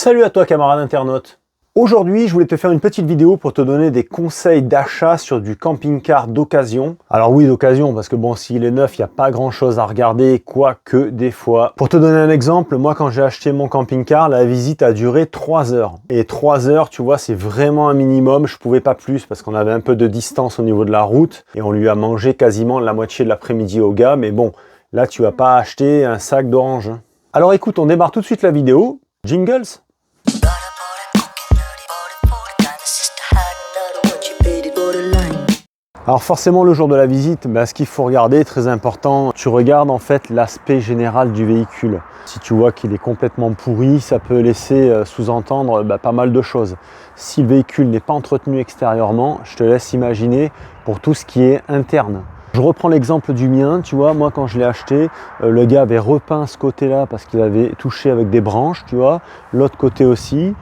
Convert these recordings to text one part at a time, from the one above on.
Salut à toi camarade internaute. Aujourd'hui, je voulais te faire une petite vidéo pour te donner des conseils d'achat sur du camping-car d'occasion. Alors oui, d'occasion, parce que bon, s'il est neuf, il n'y a pas grand-chose à regarder, quoique des fois. Pour te donner un exemple, moi quand j'ai acheté mon camping-car, la visite a duré 3 heures. Et 3 heures, tu vois, c'est vraiment un minimum, je pouvais pas plus, parce qu'on avait un peu de distance au niveau de la route, et on lui a mangé quasiment la moitié de l'après-midi au gars, mais bon, là tu vas pas acheter un sac d'orange. Alors écoute, on démarre tout de suite la vidéo. Jingles. Alors forcément le jour de la visite, ce qu'il faut regarder, très important, tu regardes en fait l'aspect général du véhicule. Si tu vois qu'il est complètement pourri, ça peut laisser sous-entendre pas mal de choses. Si le véhicule n'est pas entretenu extérieurement, je te laisse imaginer pour tout ce qui est interne. Je reprends l'exemple du mien, tu vois, moi quand je l'ai acheté, le gars avait repeint ce côté-là parce qu'il avait touché avec des branches, tu vois, l'autre côté aussi.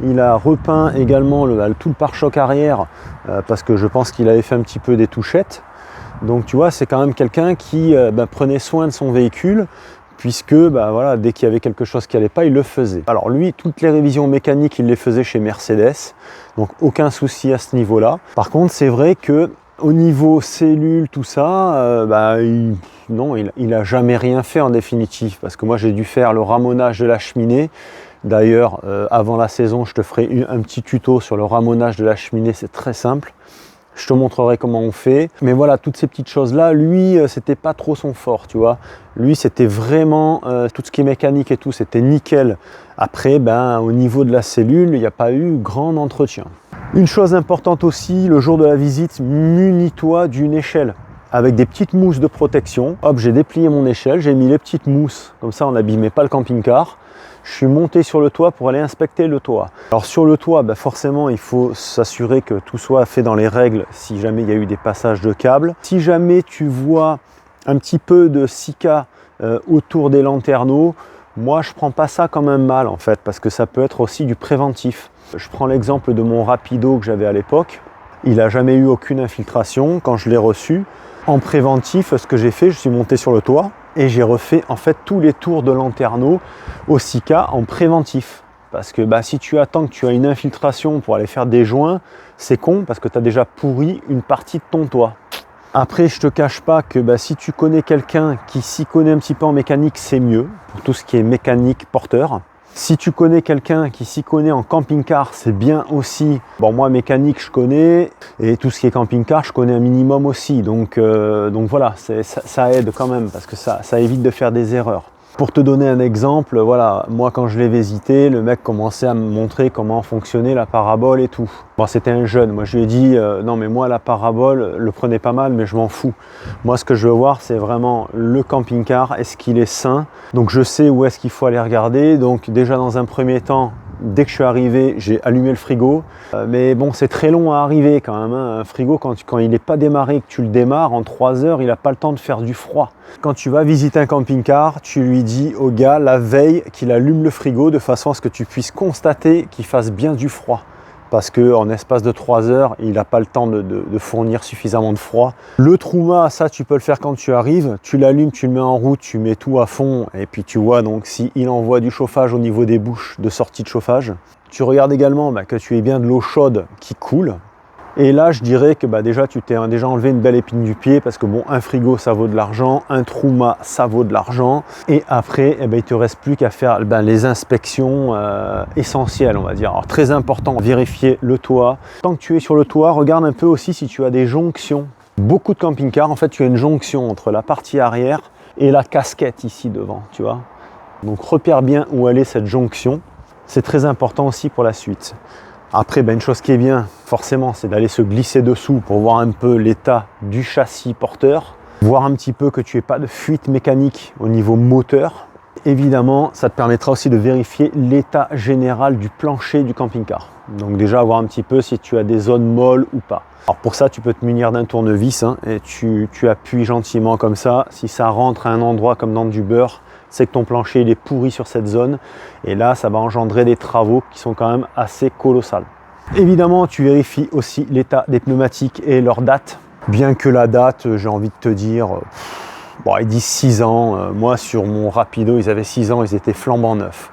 Il a repeint également tout le pare-choc arrière parce que je pense qu'il avait fait un petit peu des touchettes. Donc tu vois, c'est quand même quelqu'un qui prenait soin de son véhicule puisque voilà, dès qu'il y avait quelque chose qui n'allait pas, il le faisait. Alors lui, toutes les révisions mécaniques, il les faisait chez Mercedes, donc aucun souci à ce niveau-là. Par contre, c'est vrai que au niveau cellules, tout ça, il n'a jamais rien fait en définitive parce que moi j'ai dû faire le ramonage de la cheminée. D'ailleurs, avant la saison, je te ferai un petit tuto sur le ramonage de la cheminée, c'est très simple. Je te montrerai comment on fait. Mais voilà, toutes ces petites choses-là, lui, c'était pas trop son fort, tu vois. Lui, c'était vraiment, tout ce qui est mécanique et tout, c'était nickel. Après, au niveau de la cellule, il n'y a pas eu grand entretien. Une chose importante aussi, le jour de la visite, munis-toi d'une échelle avec des petites mousses de protection. Hop, j'ai déplié mon échelle, j'ai mis les petites mousses, comme ça on n'abîmait pas le camping-car. Je suis monté sur le toit pour aller inspecter le toit. Alors sur le toit, forcément, il faut s'assurer que tout soit fait dans les règles si jamais il y a eu des passages de câbles. Si jamais tu vois un petit peu de silica autour des lanterneaux, moi je prends pas ça comme un mal en fait, parce que ça peut être aussi du préventif. Je prends l'exemple de mon Rapido que j'avais à l'époque. Il n'a jamais eu aucune infiltration quand je l'ai reçu. En préventif, ce que j'ai fait, je suis monté sur le toit et j'ai refait en fait tous les tours de lanterneau au silica en préventif. Parce que si tu attends que tu as une infiltration pour aller faire des joints, c'est con parce que tu as déjà pourri une partie de ton toit. Après, je te cache pas que si tu connais quelqu'un qui s'y connaît un petit peu en mécanique, c'est mieux pour tout ce qui est mécanique porteur. Si tu connais quelqu'un qui s'y connaît en camping-car, c'est bien aussi. Bon, moi, mécanique, je connais, et tout ce qui est camping-car, je connais un minimum aussi. Donc voilà, ça aide quand même, parce que ça évite de faire des erreurs. Pour te donner un exemple, voilà, moi quand je l'ai visité, le mec commençait à me montrer comment fonctionnait la parabole et tout. Bon, c'était un jeune, moi je lui ai dit non mais moi la parabole, le prenez pas mal mais je m'en fous. Moi ce que je veux voir c'est vraiment le camping-car, est-ce qu'il est sain? Donc je sais où est-ce qu'il faut aller regarder, donc déjà dans un premier temps, dès que je suis arrivé, j'ai allumé le frigo. Mais bon, c'est très long à arriver quand même. Un frigo, quand il n'est pas démarré, que tu le démarres, en 3 heures, il n'a pas le temps de faire du froid. Quand tu vas visiter un camping-car, tu lui dis au gars la veille qu'il allume le frigo de façon à ce que tu puisses constater qu'il fasse bien du froid. Parce qu'en espace de 3 heures, il n'a pas le temps de fournir suffisamment de froid. Le Truma, ça tu peux le faire quand tu arrives, tu l'allumes, tu le mets en route, tu mets tout à fond et puis tu vois donc s'il envoie du chauffage au niveau des bouches de sortie de chauffage. Tu regardes également que tu aies bien de l'eau chaude qui coule. Et là, je dirais que déjà tu t'es déjà enlevé une belle épine du pied parce que bon, un frigo ça vaut de l'argent, un Truma ça vaut de l'argent. Et après, il ne te reste plus qu'à faire les inspections essentielles, on va dire. Alors très important, vérifier le toit. Tant que tu es sur le toit, regarde un peu aussi si tu as des jonctions. Beaucoup de camping-cars, en fait, tu as une jonction entre la partie arrière et la casquette ici devant, tu vois. Donc repère bien où elle est cette jonction. C'est très important aussi pour la suite. Après, une chose qui est bien, forcément, c'est d'aller se glisser dessous pour voir un peu l'état du châssis porteur, voir un petit peu que tu n'aies pas de fuite mécanique au niveau moteur. Évidemment, ça te permettra aussi de vérifier l'état général du plancher du camping-car. Donc déjà, voir un petit peu si tu as des zones molles ou pas. Alors pour ça, tu peux te munir d'un tournevis et tu appuies gentiment comme ça. Si ça rentre à un endroit comme dans du beurre, c'est que ton plancher il est pourri sur cette zone et là ça va engendrer des travaux qui sont quand même assez colossales. Évidemment tu vérifies aussi l'état des pneumatiques et leur date, bien que la date j'ai envie de te dire ils disent 6 ans, moi sur mon Rapido ils avaient 6 ans, ils étaient flambant neufs.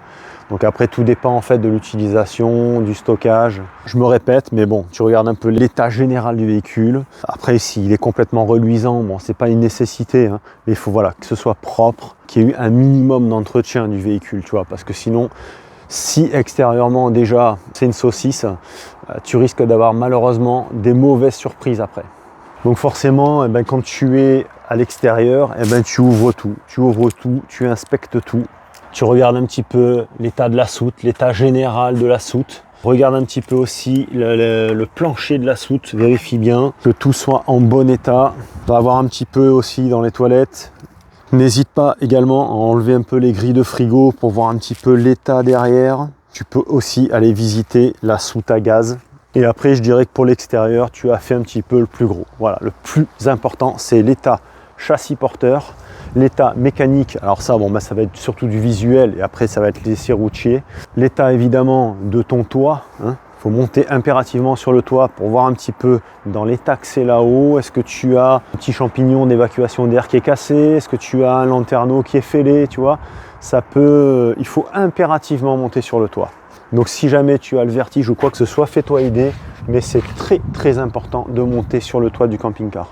Donc après, tout dépend en fait de l'utilisation, du stockage. Je me répète, mais bon, tu regardes un peu l'état général du véhicule. Après, s'il est complètement reluisant, bon, c'est pas une nécessité, hein, mais il faut voilà, que ce soit propre, qu'il y ait eu un minimum d'entretien du véhicule, tu vois, parce que sinon, si extérieurement déjà c'est une saucisse, tu risques d'avoir malheureusement des mauvaises surprises après. Donc forcément, eh ben, quand tu es à l'extérieur, eh ben, tu ouvres tout, tu inspectes tout. Tu regardes un petit peu l'état de la soute, l'état général de la soute. Regarde un petit peu aussi le plancher de la soute, vérifie bien que tout soit en bon état. Va voir un petit peu aussi dans les toilettes. N'hésite pas également à enlever un peu les grilles de frigo pour voir un petit peu l'état derrière. Tu peux aussi aller visiter la soute à gaz. Et après, je dirais que pour l'extérieur, tu as fait un petit peu le plus gros. Voilà, le plus important, c'est l'état châssis porteur. L'état mécanique, alors ça, bon, bah, ça va être surtout du visuel et après ça va être les serruriers. L'état évidemment de ton toit, hein. Il faut monter impérativement sur le toit pour voir un petit peu dans l'état que c'est là-haut. Est-ce que tu as un petit champignon d'évacuation d'air qui est cassé? Est-ce que tu as un lanterneau qui est fêlé? Tu vois, il faut impérativement monter sur le toit. Donc si jamais tu as le vertige ou quoi que ce soit, fais-toi aider, mais c'est très important de monter sur le toit du camping-car.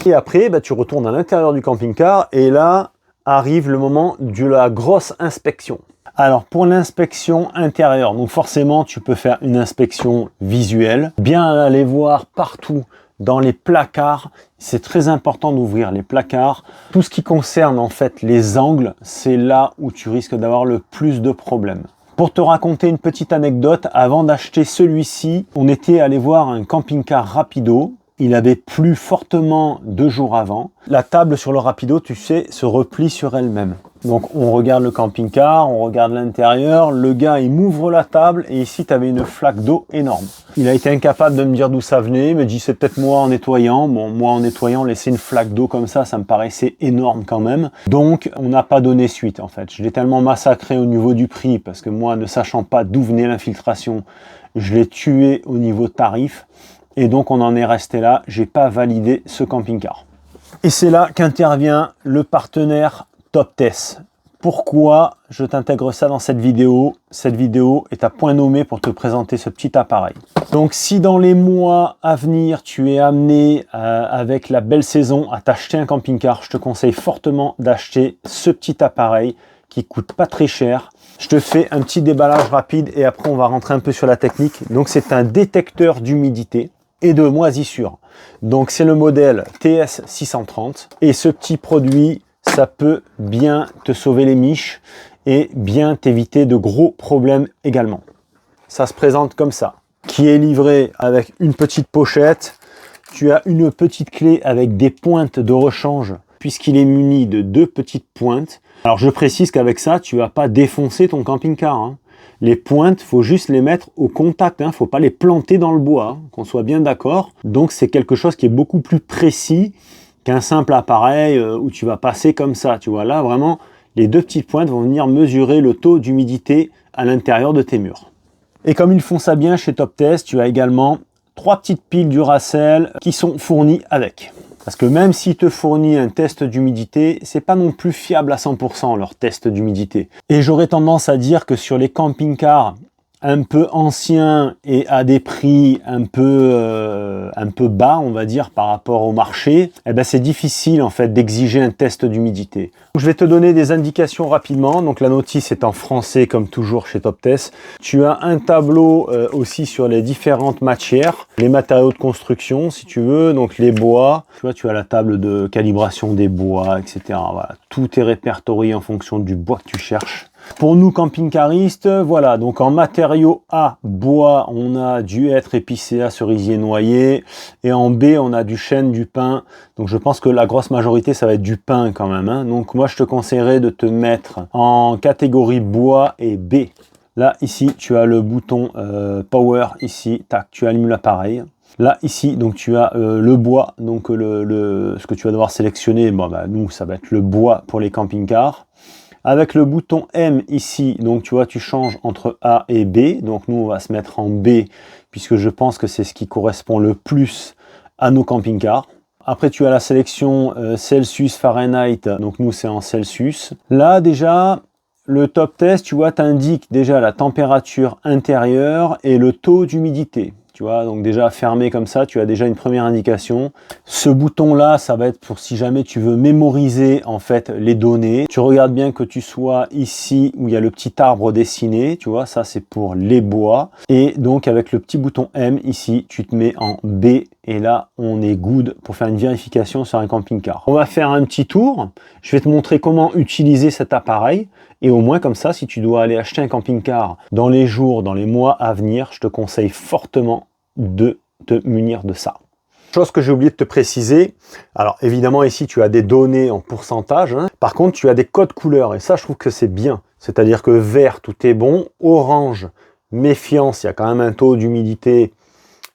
Et après, bah, tu retournes à l'intérieur du camping-car et là arrive le moment de la grosse inspection. Alors pour l'inspection intérieure, donc forcément tu peux faire une inspection visuelle, bien aller voir partout dans les placards. C'est très important d'ouvrir les placards. Tout ce qui concerne en fait les angles, c'est là où tu risques d'avoir le plus de problèmes. Pour te raconter une petite anecdote, avant d'acheter celui-ci, on était allé voir un camping-car rapido. Il avait plu fortement 2 jours avant. La table sur le rapido, tu sais, se replie sur elle-même. Donc on regarde le camping-car, on regarde l'intérieur, le gars il m'ouvre la table et ici tu avais une flaque d'eau énorme. Il a été incapable de me dire d'où ça venait, il me dit c'est peut-être moi en nettoyant. Bon, moi en nettoyant, laisser une flaque d'eau comme ça me paraissait énorme quand même. Donc on n'a pas donné suite en fait. Je l'ai tellement massacré au niveau du prix parce que moi ne sachant pas d'où venait l'infiltration, je l'ai tué au niveau tarif. Et donc on en est resté là, j'ai pas validé ce camping-car. Et c'est là qu'intervient le partenaire Toptes. Pourquoi je t'intègre ça dans cette vidéo? Cette vidéo est à point nommé pour te présenter ce petit appareil. Donc si dans les mois à venir tu es amené avec la belle saison à t'acheter un camping-car, je te conseille fortement d'acheter ce petit appareil qui coûte pas très cher. Je te fais un petit déballage rapide et après on va rentrer un peu sur la technique. Donc c'est un détecteur d'humidité et de moisissure. Donc c'est le modèle TS630 et ce petit produit, ça peut bien te sauver les miches et bien t'éviter de gros problèmes également. Ça se présente comme ça, qui est livré avec une petite pochette. Tu as une petite clé avec des pointes de rechange puisqu'il est muni de 2 petites pointes. Alors je précise qu'avec ça, tu ne vas pas défoncer ton camping-car, hein. Les pointes, faut juste les mettre au contact, hein, faut pas les planter dans le bois, hein, qu'on soit bien d'accord. Donc c'est quelque chose qui est beaucoup plus précis qu'un simple appareil où tu vas passer comme ça. Tu vois là, vraiment, les 2 petites pointes vont venir mesurer le taux d'humidité à l'intérieur de tes murs. Et comme ils font ça bien chez Toptes, tu as également 3 petites piles Duracell qui sont fournies avec. Parce que même s'il te fournit un test d'humidité, c'est pas non plus fiable à 100% leur test d'humidité. Et j'aurais tendance à dire que sur les camping-cars un peu anciens et à des prix un peu bas, on va dire, par rapport au marché, eh ben c'est difficile en fait d'exiger un test d'humidité. Je vais te donner des indications rapidement. Donc la notice est en français comme toujours chez Toptes. Tu as un tableau aussi sur les différentes matières, les matériaux de construction si tu veux, donc les bois. Tu vois, tu as la table de calibration des bois, etc. Voilà, tout est répertorié en fonction du bois que tu cherches. Pour nous camping-caristes, voilà, donc en matériaux A, bois, on a du hêtre, épicéa, cerisier, noyer, et en B, on a du chêne, du pin. Donc je pense que la grosse majorité, ça va être du pin quand même, hein. Donc moi, je te conseillerais de te mettre en catégorie bois et B. Là, ici, tu as le bouton Power, ici, tac, tu allumes l'appareil. Là, ici, donc tu as le bois, donc ce que tu vas devoir sélectionner, bon, bah, nous, ça va être le bois pour les camping-cars. Avec le bouton M ici, donc tu vois, tu changes entre A et B. Donc nous, on va se mettre en B, puisque je pense que c'est ce qui correspond le plus à nos camping-cars. Après, tu as la sélection Celsius, Fahrenheit. Donc nous, c'est en Celsius. Là, déjà, le top test, tu vois, t'indique déjà la température intérieure et le taux d'humidité. Tu vois, donc déjà fermé comme ça, tu as déjà une première indication. Ce bouton-là, ça va être pour si jamais tu veux mémoriser en fait les données. Tu regardes bien que tu sois ici où il y a le petit arbre dessiné, tu vois, ça c'est pour les bois. Et donc avec le petit bouton M ici, tu te mets en B et là on est good pour faire une vérification sur un camping-car. On va faire un petit tour. Je vais te montrer comment utiliser cet appareil. Et au moins comme ça, si tu dois aller acheter un camping-car dans les jours, dans les mois à venir, je te conseille fortement de te munir de ça. Chose que j'ai oublié de te préciser, alors évidemment ici tu as des données en pourcentage, hein. Par contre tu as des codes couleurs et ça je trouve que c'est bien. C'est-à-dire que vert tout est bon, orange, méfiance, il y a quand même un taux d'humidité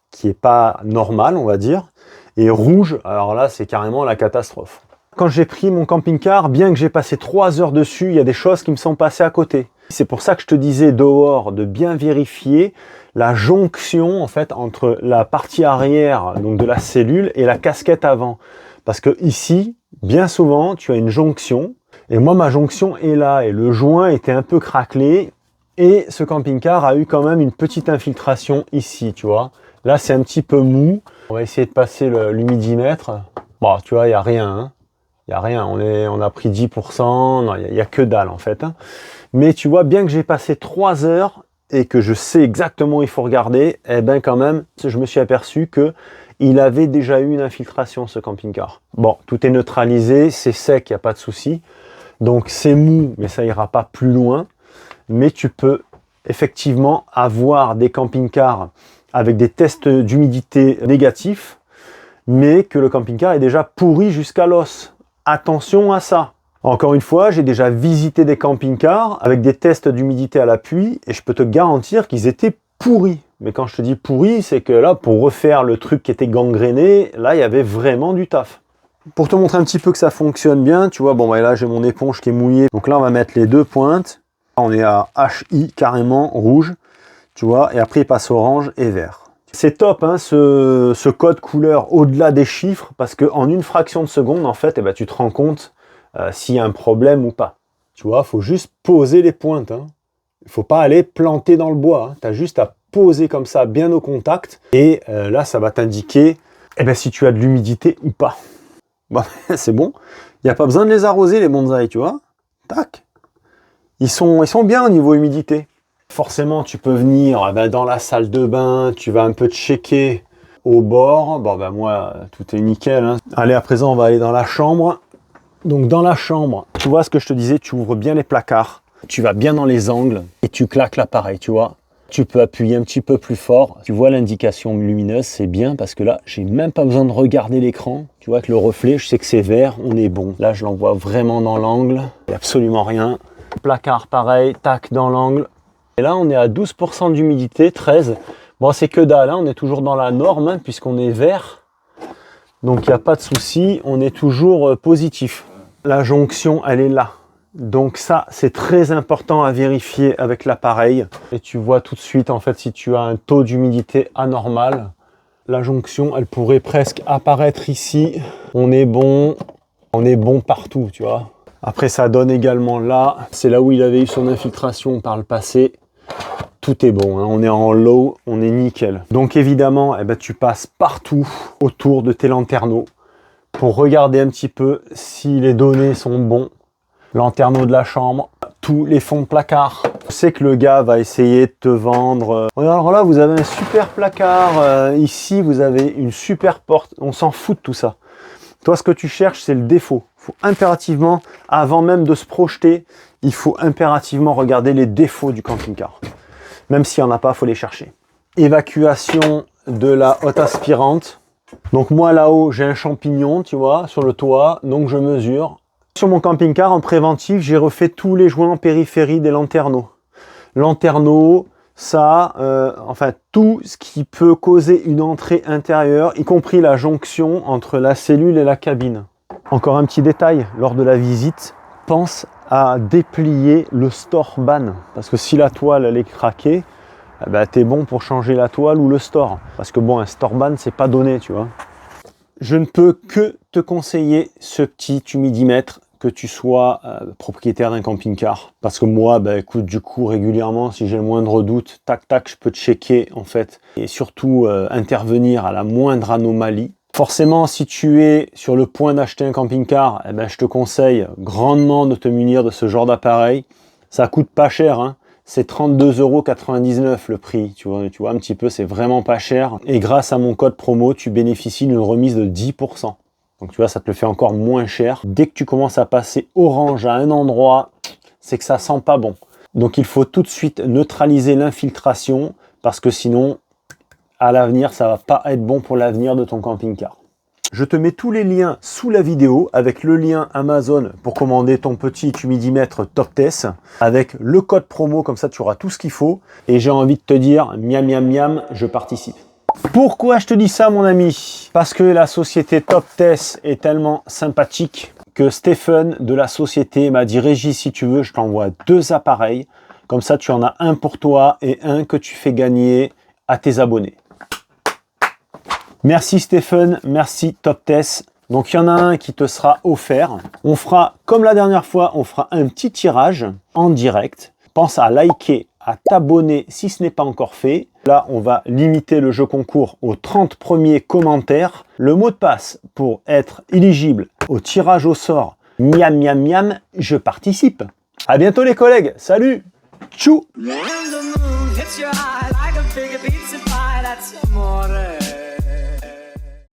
qui n'est pas normal on va dire, et rouge, alors là c'est carrément la catastrophe. Quand j'ai pris mon camping-car, bien que j'ai passé 3 heures dessus, il y a des choses qui me sont passées à côté. C'est pour ça que je te disais dehors de bien vérifier la jonction en fait entre la partie arrière donc de la cellule et la casquette avant. Parce que ici, bien souvent, tu as une jonction. Et moi, ma jonction est là et le joint était un peu craquelé. Et ce camping-car a eu quand même une petite infiltration ici, tu vois. Là, c'est un petit peu mou. On va essayer de passer l'humidimètre. Bon, tu vois, il n'y a rien, hein. Il n'y a rien, on a pris 10%, non, il n'y a que dalle en fait. Hein. Mais tu vois, bien que j'ai passé 3 heures et que je sais exactement où il faut regarder, eh bien quand même, je me suis aperçu que il avait déjà eu une infiltration ce camping-car. Bon, tout est neutralisé, c'est sec, il n'y a pas de souci. Donc c'est mou, mais ça ira pas plus loin. Mais tu peux effectivement avoir des camping-cars avec des tests d'humidité négatifs, mais que le camping-car est déjà pourri jusqu'à l'os. Attention à ça. Encore une fois, j'ai déjà visité des camping-cars avec des tests d'humidité à l'appui et je peux te garantir qu'ils étaient pourris. Mais quand je te dis pourris, c'est que là, pour refaire le truc qui était gangréné, là, il y avait vraiment du taf. Pour te montrer un petit peu que ça fonctionne bien, tu vois, bon, bah, là, j'ai mon éponge qui est mouillée. Donc là, on va mettre les deux pointes. On est à HI carrément rouge, tu vois, et après, il passe orange et vert. C'est top hein, ce code couleur au-delà des chiffres parce qu'en une fraction de seconde, en fait, eh ben, tu te rends compte s'il y a un problème ou pas. Tu vois, il faut juste poser les pointes. Hein. Il ne faut pas aller planter dans le bois. Hein. Tu as juste à poser comme ça, bien au contact. Et là, ça va t'indiquer eh ben, si tu as de l'humidité ou pas. Bon, c'est bon. Il n'y a pas besoin de les arroser, les bonsaïs, tu vois. Tac. Ils sont bien au niveau humidité. Forcément, tu peux venir dans la salle de bain, tu vas un peu checker au bord. Bon, ben moi, tout est nickel. Hein. Allez, à présent, on va aller dans la chambre. Donc, dans la chambre, tu vois ce que je te disais, tu ouvres bien les placards, tu vas bien dans les angles et tu claques l'appareil, tu vois. Tu peux appuyer un petit peu plus fort. Tu vois l'indication lumineuse, c'est bien parce que là, j'ai même pas besoin de regarder l'écran. Tu vois que le reflet, je sais que c'est vert, on est bon. Là, je l'envoie vraiment dans l'angle. Il n'y a absolument rien. Placard, pareil, tac, dans l'angle. Et là, on est à 12% d'humidité, 13. Bon, c'est que dalle, hein, on est toujours dans la norme, hein, puisqu'on est vert. Donc, il n'y a pas de souci, on est toujours positif. La jonction, elle est là. Donc ça, c'est très important à vérifier avec l'appareil. Et tu vois tout de suite, en fait, si tu as un taux d'humidité anormal, la jonction, elle pourrait presque apparaître ici. On est bon partout, tu vois. Après, ça donne également là. C'est là où il avait eu son infiltration par le passé. Tout est bon, hein. On est en low, on est nickel. Donc évidemment, eh ben, tu passes partout autour de tes lanterneaux pour regarder un petit peu si les données sont bons. Lanterneau de la chambre, tous les fonds de placard. Je sais que le gars va essayer de te vendre. Alors là, vous avez un super placard. Ici, vous avez une super porte. On s'en fout de tout ça. Toi, ce que tu cherches, c'est le défaut. Il faut impérativement, avant même de se projeter, il faut impérativement regarder les défauts du camping-car. Même s'il n'y en a pas, il faut les chercher. Évacuation de la hotte aspirante. Donc moi, là-haut, j'ai un champignon, tu vois, sur le toit. Donc je mesure. Sur mon camping-car, en préventif, j'ai refait tous les joints en périphérie des lanterneaux. Lanterneaux, ça, enfin tout ce qui peut causer une entrée intérieure, y compris la jonction entre la cellule et la cabine. Encore un petit détail, lors de la visite, pense à déplier le store ban. Parce que si la toile elle est craquée, eh ben, t'es bon pour changer la toile ou le store. Parce que bon, un store ban, c'est pas donné, tu vois. Je ne peux que te conseiller ce petit humidimètre que tu sois propriétaire d'un camping-car. Parce que moi, écoute, du coup, régulièrement, si j'ai le moindre doute, tac, tac, je peux checker, en fait. Et surtout, intervenir à la moindre anomalie. Forcément, si tu es sur le point d'acheter un camping-car, je te conseille grandement de te munir de ce genre d'appareil. Ça coûte pas cher, hein. C'est 32,99 € le prix, tu vois un petit peu, c'est vraiment pas cher. Et grâce à mon code promo, tu bénéficies d'une remise de 10%. Donc tu vois, ça te le fait encore moins cher. Dès que tu commences à passer orange à un endroit, c'est que ça sent pas bon. Donc il faut tout de suite neutraliser l'infiltration, parce que sinon, à l'avenir, ça va pas être bon pour l'avenir de ton camping-car. Je te mets tous les liens sous la vidéo avec le lien Amazon pour commander ton petit humidimètre Toptes avec le code promo, comme ça tu auras tout ce qu'il faut. Et j'ai envie de te dire, miam miam miam, je participe. Pourquoi je te dis ça, mon ami? Parce que la société Toptes est tellement sympathique que Stéphane de la société m'a dit, Régis, si tu veux, je t'envoie 2 appareils. Comme ça, tu en as un pour toi et un que tu fais gagner à tes abonnés. Merci Stéphane, merci Toptes. Donc il y en a un qui te sera offert. On fera, comme la dernière fois, on fera un petit tirage en direct. Pense à liker, à t'abonner si ce n'est pas encore fait. Là, on va limiter le jeu concours aux 30 premiers commentaires. Le mot de passe pour être éligible au tirage au sort, miam miam miam, je participe. À bientôt les collègues, salut, tchou.